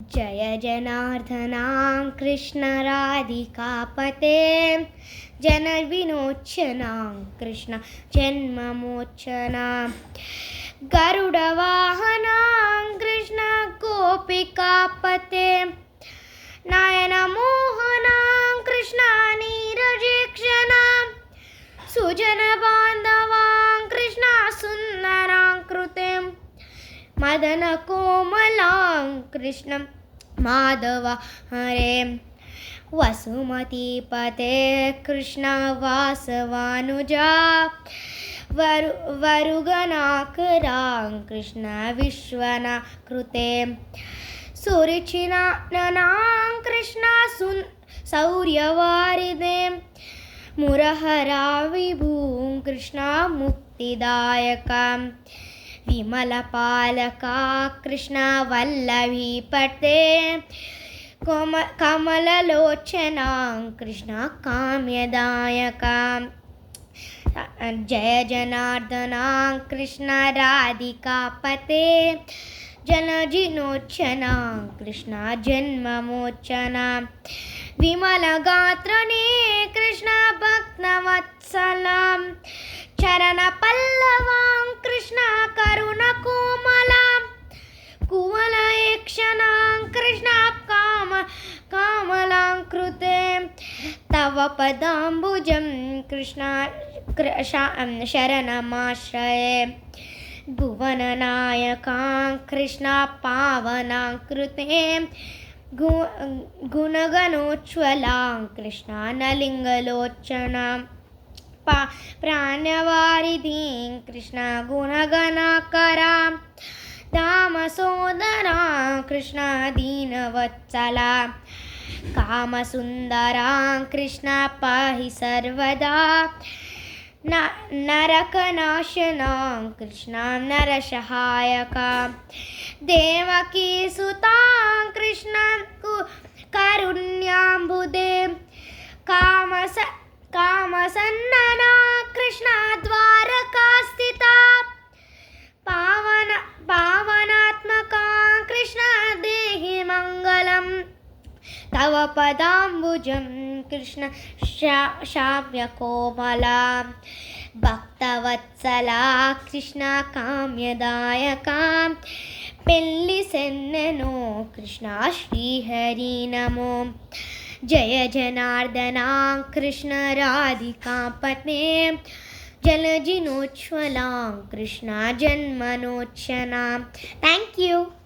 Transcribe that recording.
जय जनार्दना कृष्ण राधिकापते जनविनोचना कृष्ण जन्ममोचना गरुडवाहना कृष्ण गोपिकापते नयनमोहना कृष्ण नीरजेक्षणा सुजनबान्धवा कृष्ण सुन्दरां कृतिं मदनकोमलां कृष्णं माधव हरे वसुमतीपते कृष्ण वासवानुजा वरुगनाकरां कृष्ण विश्वना कृते सुरुचिनां कृष्ण शौर्यवारिदे मुरहरा विभूं कृष्ण मुक्तिदायका विमलपालका कृष्ण वल्लभीपते कमललोचना कृष्ण काम्यदायका जय जनार्दना कृष्ण राधिकापते जनजिनोचना कृष्ण जन्ममोचना विमलगात्रने कृष्ण भक्तवत्सलां चरणपल्लवां कृष्ण करुणकोमलां कुवलयक्षणां कृष्ण कामलां कृते तव पदाम्बुजं कृष्ण शरणमाश्रये भुवननायकां कृष्ण पावनां कृते गुणगणोज्ज्वलां कृष्ण नलिङ्गलोचनां प्राणवारिधिं कृष्ण गुणगणाकरां दामसोदरां कृष्ण दीनवत्सला कामसुन्दरां कृष्ण पाहि सर्वदा नरकनाशनां कृष्ण नरसहायकां देवकीसुतां कृष्ण कारुण्याम्बुदे कामसन्नना कृष्ण द्वारकास्थिता पावनात्मका कृष्ण देहि मङ्गलम् तव पदाम्बुजं कृष्ण शाम्यकोमला भक्तवत्सला कृष्ण काम्यदायका पेल्लिसेन्नेनो कृष्ण श्रीहरि नमो जय जनार्दना कृष्ण राधिकापते जलजिनोज्ज्वलां कृष्ण जन्मनोचना. Thank you.